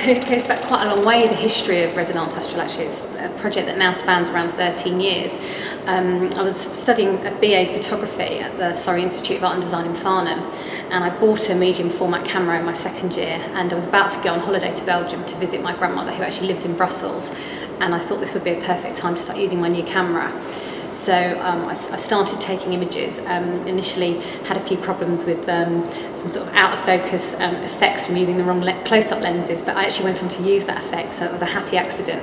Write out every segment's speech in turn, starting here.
it goes back quite a long way, the history of Résidence Astral. Actually, it's a project that now spans around 13 years. I was studying a BA photography at the Surrey Institute of Art and Design in Farnham, and I bought a medium format camera in my second year, and I was about to go on holiday to Belgium to visit my grandmother, who actually lives in Brussels, and I thought this would be a perfect time to start using my new camera. So I started taking images. Initially had a few problems with some sort of out of focus effects from using the wrong close-up lenses, but I actually went on to use that effect, so it was a happy accident.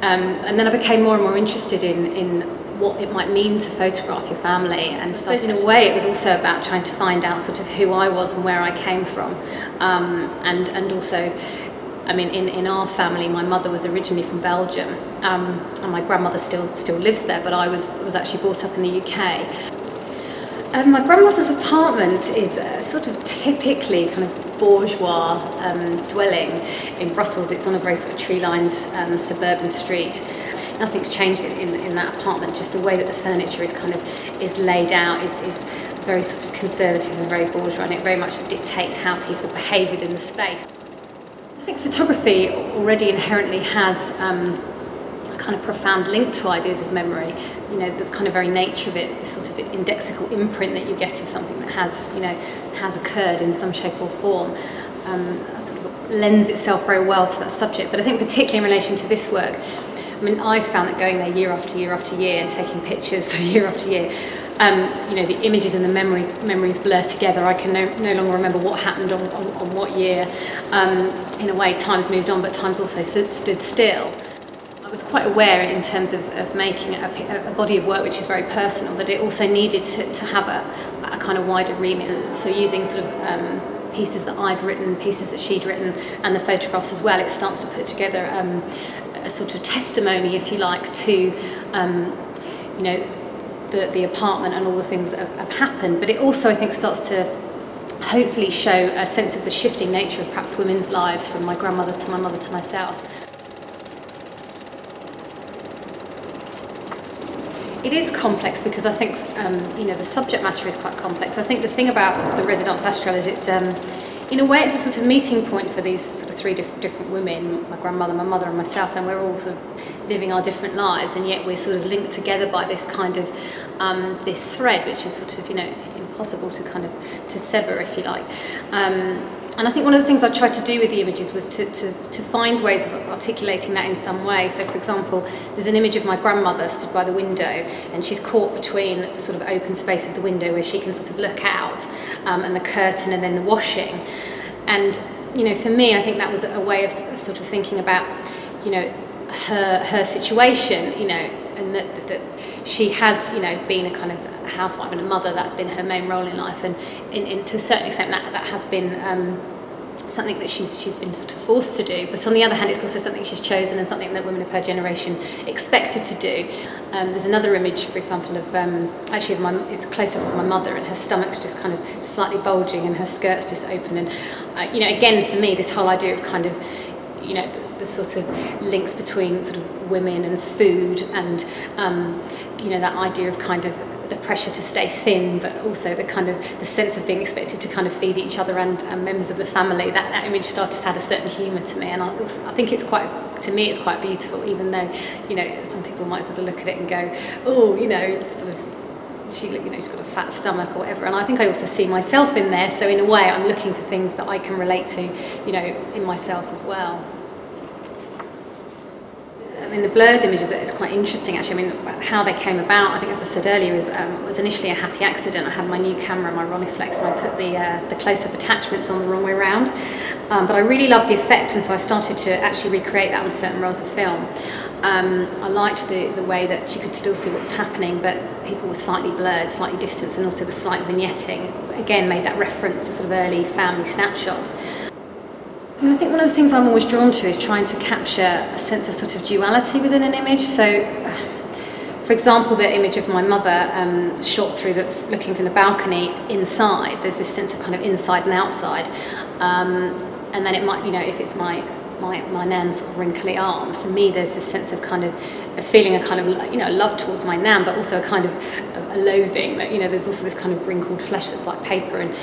And then I became more and more interested in what it might mean to photograph your family, and so in a way it was also about trying to find out sort of who I was and where I came from, and also, I mean, in our family, my mother was originally from Belgium, and my grandmother still lives there, but I was actually brought up in the UK. My grandmother's apartment is sort of typically kind of bourgeois dwelling in Brussels. It's on a very sort of tree-lined suburban street. Nothing's changed in that apartment, just the way that the furniture is laid out is very sort of conservative and very bourgeois, and it very much dictates how people behave within the space. I think photography already inherently has a kind of profound link to ideas of memory. You know, the kind of very nature of it, this sort of indexical imprint that you get of something that has occurred in some shape or form, sort of lends itself very well to that subject. But I think particularly in relation to this work, I mean, I've found that going there year after year after year and taking pictures year after year, you know, the images and the memories blur together. I can no longer remember what happened on what year. In a way, time's moved on, but time's also stood still. I was quite aware in terms of making a body of work which is very personal, that it also needed to have a kind of wider remit. So using sort of pieces that I'd written, pieces that she'd written, and the photographs as well, it starts to put together a sort of testimony, if you like, to you know, the apartment and all the things that have happened. But it also, I think, starts to hopefully show a sense of the shifting nature of perhaps women's lives, from my grandmother to my mother to myself. It is complex because I think you know, the subject matter is quite complex. I think the thing about the Résidence Astral is it's in a way it's a sort of meeting point for these sort of three different women, my grandmother, my mother and myself, and we're all sort of living our different lives, and yet we're sort of linked together by this kind of this thread, which is sort of, you know, impossible to sever, if you like. And I think one of the things I tried to do with the images was to find ways of articulating that in some way. So, for example, there's an image of my grandmother stood by the window, and she's caught between the sort of open space of the window where she can sort of look out, and the curtain, and then the washing. And, you know, for me, I think that was a way of sort of thinking about, you know, her situation, you know, and that she has, you know, been a kind of housewife and a mother. That's been her main role in life, and to a certain extent that has been something that she's been sort of forced to do. But on the other hand, it's also something she's chosen and something that women of her generation expected to do. There's another image, for example, of actually it's a close-up of my mother, and her stomach's just kind of slightly bulging and her skirt's just open. And you know, again, for me, this whole idea of kind of, you know, the sort of links between sort of women and food, and you know, that idea of kind of the pressure to stay thin, but also the kind of the sense of being expected to kind of feed each other and members of the family. That image started to add a certain humour to me, and I think it's quite, to me, it's quite beautiful, even though, you know, some people might sort of look at it and go, oh, you know, sort of, she, you know, she's got a fat stomach or whatever. And I think I also see myself in there, so in a way I'm looking for things that I can relate to, you know, in myself as well. I mean, the blurred images is quite interesting, actually. I mean, how they came about, I think, as I said earlier, was initially a happy accident. I had my new camera, my Rolleiflex, and I put the close-up attachments on the wrong way around. But I really loved the effect, and so I started to actually recreate that on certain rolls of film. I liked the way that you could still see what was happening, but people were slightly blurred, slightly distanced, and also the slight vignetting, again, made that reference to sort of early family snapshots. And I think one of the things I'm always drawn to is trying to capture a sense of sort of duality within an image. So, for example, the image of my mother shot through looking from the balcony inside, there's this sense of kind of inside and outside. And then it might, you know, if it's my nan's sort of wrinkly arm, for me there's this sense of kind of feeling a kind of, you know, love towards my nan, but also a kind of a loathing that, you know, there's also this kind of wrinkled flesh that's like paper. And,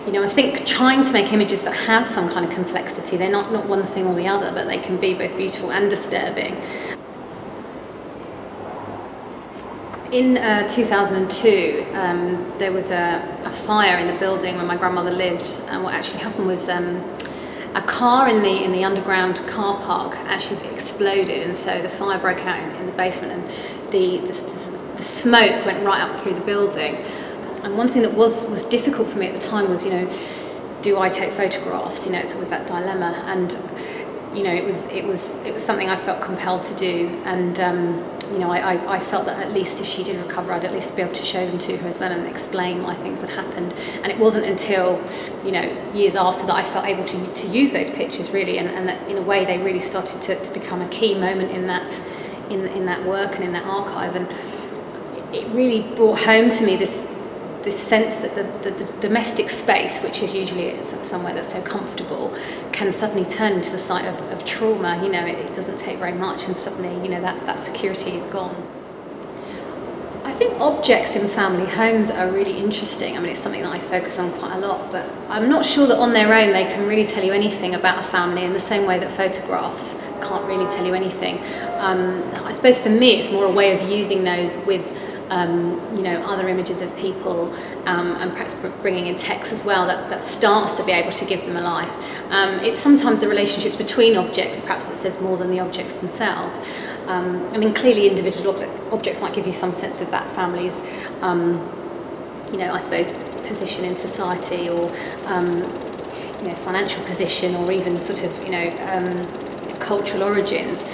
I think trying to make images that have some kind of complexity, they're not one thing or the other, but they can be both beautiful and disturbing. In 2002, there was a fire in the building where my grandmother lived, and what actually happened was a car in the underground car park actually exploded, and so the fire broke out in the basement, and the smoke went right up through the building. And one thing that was difficult for me at the time was, do I take photographs? It's always that dilemma, and it was something I felt compelled to do, and I felt that at least if she did recover, I'd at least be able to show them to her as well and explain why things had happened. And it wasn't until years after that I felt able to use those pictures really, and that in a way they really started to become a key moment in that work and in that archive. And it really brought home to me this sense that the domestic space, which is usually somewhere that's so comfortable, can suddenly turn into the site of trauma. It doesn't take very much, and suddenly that security is gone. I think objects in family homes are really interesting. I mean, it's something that I focus on quite a lot, but I'm not sure that on their own they can really tell you anything about a family in the same way that photographs can't really tell you anything. I suppose for me it's more a way of using those with other images of people, and perhaps bringing in text as well that starts to be able to give them a life. It's sometimes the relationships between objects perhaps that says more than the objects themselves. I mean, clearly individual objects might give you some sense of that family's I suppose position in society, or financial position, or even sort of cultural origins.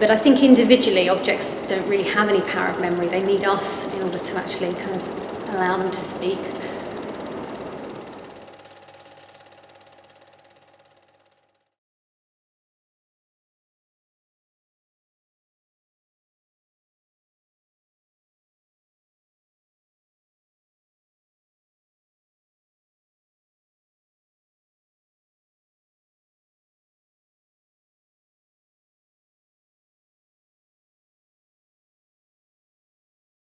But I think individually objects don't really have any power of memory. They need us in order to actually kind of allow them to speak.